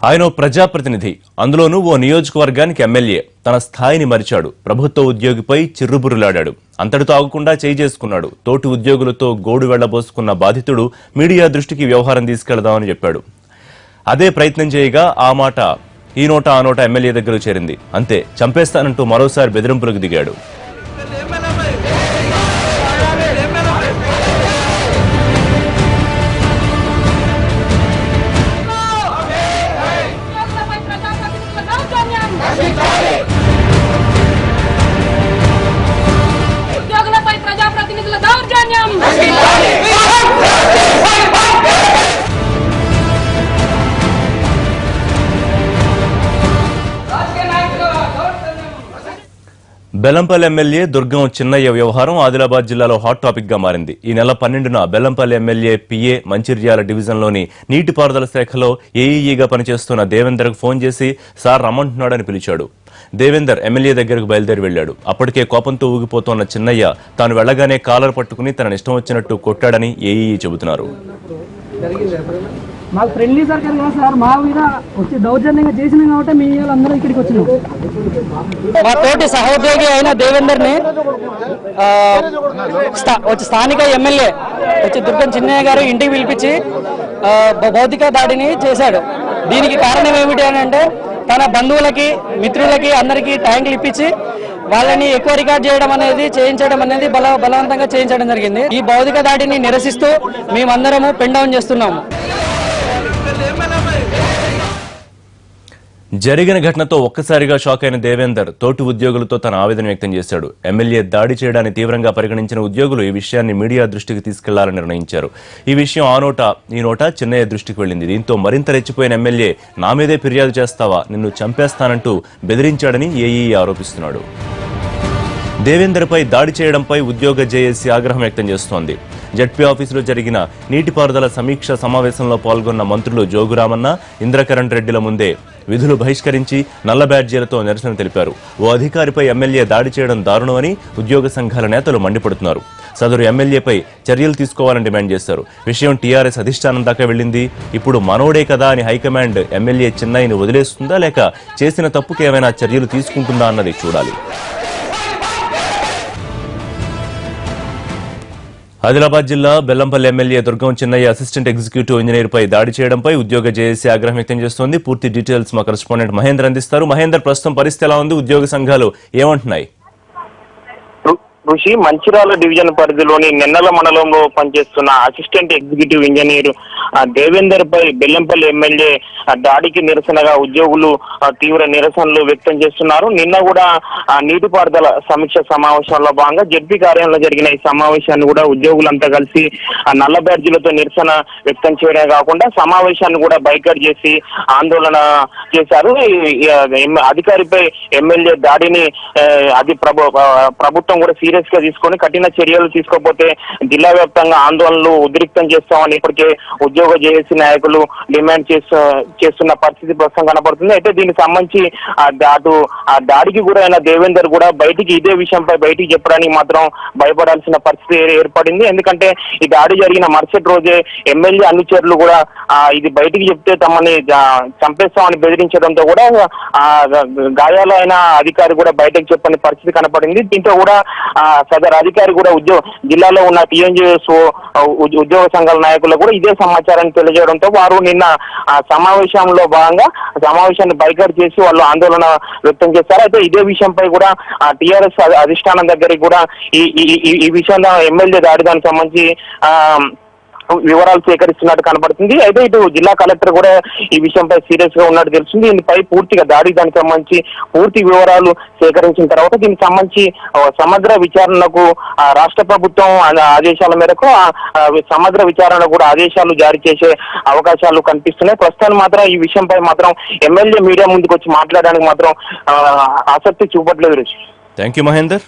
ఆయన ప్రజాప్రతినిధి, అందులోనూ ఓ నియోజకవర్గానికి ఎమ్మెల్యే. తన స్థాయిని మరిచాడు. ప్రభుత్వ ఉద్యోగిపై చిర్రుబురులాడాడు. అంతటితో ఆగకుండా చేసుకున్నాడు. తోటి ఉద్యోగులతో గోడు వెళ్లబోసుకున్న బాధితుడు మీడియా దృష్టికి వ్యవహారం తీసుకెళ్దామని చెప్పాడు. అదే ప్రయత్నం చేయగా ఆ మాట ఈ నోట ఆ నోట ఎమ్మెల్యే దగ్గరకు చేరింది. అంతే, చంపేస్తానంటూ మరోసారి బెదిరింపులకు దిగాడు. ఉద్యోగులపై ప్రజాప్రతినిధుల దౌర్జన్యం. బెల్లంపల్లి ఎమ్మెల్యే దుర్గం చిన్నయ్య వ్యవహారం ఆదిలాబాద్ జిల్లాలో హాట్ టాపిక్ గా మారింది. ఈ నెల 12న బెల్లంపల్లి ఎమ్మెల్యే పిఏ మంచిర్యాల డివిజన్లోని నీటిపారుదల శాఖలో ఏఈఈగా పనిచేస్తున్న దేవేందర్కు ఫోన్ చేసి సార్ రమ్మంటున్నాడని పిలిచాడు. దేవేందర్ ఎమ్మెల్యే దగ్గరకు బయలుదేరి వెళ్లాడు. అప్పటికే కోపంతో ఊగిపోతున్న చిన్నయ్య తాను వెళ్లగానే కాలర్ పట్టుకుని తన ఇష్టం వచ్చినట్టు కొట్టాడని ఏఈఈ చెబుతున్నారు. మాకు ఫ్రెండ్లీ సర్కిల్ కదా సార్, మా మీద వచ్చి దౌర్జన్యంగా చేసినాం కాబట్టి మీ అందరూ ఇక్కడికి వచ్చినాం. మా తోటి సహోద్యోగి అయిన దేవేందర్ ని వచ్చి స్థానిక ఎమ్మెల్యే వచ్చి దుర్గం చిన్నయ్య గారు ఇంటికి పిలిపించి భౌతిక దాడిని చేశాడు. దీనికి కారణం ఏమిటి అని అంటే తన బంధువులకి మిత్రులకి అందరికీ ట్యాంకులు ఇప్పించి వాళ్ళని ఎక్కువ రికార్డ్ చేయడం అనేది చేయించడం అనేది బలవంతంగా చేయించడం జరిగింది. ఈ భౌతిక దాడిని నిరసిస్తూ మేమందరము పెన్ డౌన్ చేస్తున్నాము. జరిగిన ఘటనతో ఒక్కసారిగా షాక్ అయిన దేవేందర్ తోటి ఉద్యోగులతో తన ఆవేదన వ్యక్తం చేశాడు. ఎమ్మెల్యే దాడి చేయడాన్ని తీవ్రంగా పరిగణించిన ఉద్యోగులు ఈ విషయాన్ని మీడియా దృష్టికి తీసుకెళ్లాలని నిర్ణయించారు. ఈ విషయం ఆ నోట ఈ నోట చిన్నయ్య దృష్టికి వెళ్లింది. దీంతో మరింత రెచ్చిపోయిన ఎమ్మెల్యే నా మీదే ఫిర్యాదు చేస్తావా, నిన్ను చంపేస్తానంటూ బెదిరించాడని ఏఈ ఆరోపిస్తున్నాడు. దేవేందర్పై దాడి చేయడంపై ఉద్యోగ జేఏసీ ఆగ్రహం వ్యక్తం చేస్తోంది. జడ్పీ ఆఫీసులో జరిగిన నీటిపారుదల సమీక్ష సమావేశంలో పాల్గొన్న మంత్రులు జోగురామన్న, ఇంద్రకరణ్ రెడ్డిల ముందే విధులు బహిష్కరించి నల్ల బ్యాడ్జీలతో నిరసన తెలిపారు. ఓ అధికారిపై ఎమ్మెల్యే దాడి చేయడం దారుణమని ఉద్యోగ సంఘాల నేతలు మండిపడుతున్నారు. సదరు ఎమ్మెల్యేపై చర్యలు తీసుకోవాలని డిమాండ్ చేశారు. విషయం టీఆర్ఎస్ అధిష్టానం దాకా వెళ్ళింది. ఇప్పుడు మనోడే కదా అని హైకమాండ్ ఎమ్మెల్యే చిన్నయ్యని వదిలేస్తుందా లేక చేసిన తప్పుకి ఏమైనా చర్యలు తీసుకుంటుందా అన్నది చూడాలి. ఆదిలాబాద్ జిల్లా Bellampalli MLA Durgam Chinnaiah assistant executive engineer పై దాడి చేయడంపై ఉద్యోగ జేఏసీ ఆగ్రహం వ్యక్తం చేస్తోంది. పూర్తి డీటెయిల్స్ మా కరెస్పాండెంట్ మహేందర్ అందిస్తారు. మహేందర్, ప్రస్తుతం పరిస్థితి ఎలా ఉంది? ఉద్యోగ సంఘాలు ఏమంటున్నాయి? ఋషి, మంచిర్యాల డివిజన్ పరిధిలోని నెన్నల మండలంలో పనిచేస్తున్న అసిస్టెంట్ ఎగ్జిక్యూటివ్ ఇంజనీర్ దేవేందర్ పై బెల్లంపల్లి ఎమ్మెల్యే దాడికి నిరసనగా ఉద్యోగులు తీవ్ర నిరసనలు వ్యక్తం చేస్తున్నారు. నిన్న కూడా నీటిపారుదల సమీక్ష సమావేశంలో భాగంగా జడ్పీ కార్యాలయంలో జరిగిన ఈ సమావేశాన్ని కూడా ఉద్యోగులంతా కలిసి నల్ల బ్యాడ్జీలతో నిరసన వ్యక్తం చేయడమే కాకుండా సమావేశాన్ని కూడా బైకాట్ చేసి ఆందోళన చేశారు. అధికారిపై ఎమ్మెల్యే దాడిని ప్రభుత్వం కూడా సీరియస్ గా తీసుకొని కఠిన చర్యలు తీసుకోకపోతే జిల్లా వ్యాప్తంగా ఆందోళనలు ఉద్రిక్తం చేస్తామని ఇప్పటికే ఉద్యోగ జేఏసీ నాయకులు డిమాండ్ చేస్తున్న పరిస్థితి ప్రస్తుతం కనపడుతుంది. అయితే దీనికి సంబంధించి అటు ఆ దాడికి గురైన దేవేందర్ కూడా ఇదే విషయంపై బయటికి చెప్పడానికి మాత్రం భయపడాల్సిన పరిస్థితి ఏర్పడింది. ఎందుకంటే ఈ దాడి జరిగిన మరుసటి రోజే ఎమ్మెల్యే అనుచరులు కూడా ఇది బయటికి చెప్తే తమని చంపేస్తామని బెదిరించడంతో కూడా గాయాలైన అధికారి కూడా బయటకు చెప్పని పరిస్థితి కనపడింది. దీంతో కూడా సదరు అధికారి కూడా జిల్లాలో ఉన్న టీఎన్జీఎస్ ఉద్యోగ సంఘాల నాయకులు కూడా ఇదే సమాచారాన్ని తెలియజేయడంతో వారు నిన్న సమావేశంలో భాగంగా సమావేశాన్ని బైకాట్ చేసి వాళ్ళు ఆందోళన వ్యక్తం చేశారు. అయితే ఇదే విషయంపై కూడా టీఆర్ఎస్ అధిష్టానం దగ్గరికి కూడా ఈ విషయంలో ఎమ్మెల్యే దాడిదానికి సంబంధించి వివరాలు సేకరిస్తున్నట్టు కనబడుతుంది. అయితే ఇటు జిల్లా కలెక్టర్ కూడా ఈ విషయంపై సీరియస్ గా ఉన్నట్టు తెలుస్తుంది. దీనిపై పూర్తిగా దానికి సంబంధించి పూర్తి వివరాలు సేకరించిన తర్వాత దీనికి సంబంధించి సమగ్ర విచారణకు రాష్ట్ర ప్రభుత్వం ఆదేశాల మేరకు సమగ్ర విచారణ కూడా ఆదేశాలు జారీ చేసే అవకాశాలు కనిపిస్తున్నాయి. ప్రస్తుతానికి మాత్రం ఈ విషయంపై మాత్రం ఎమ్మెల్యే మీడియా ముందుకు వచ్చి మాట్లాడడానికి మాత్రం ఆసక్తి చూపట్లేదు. Thank you Mahender.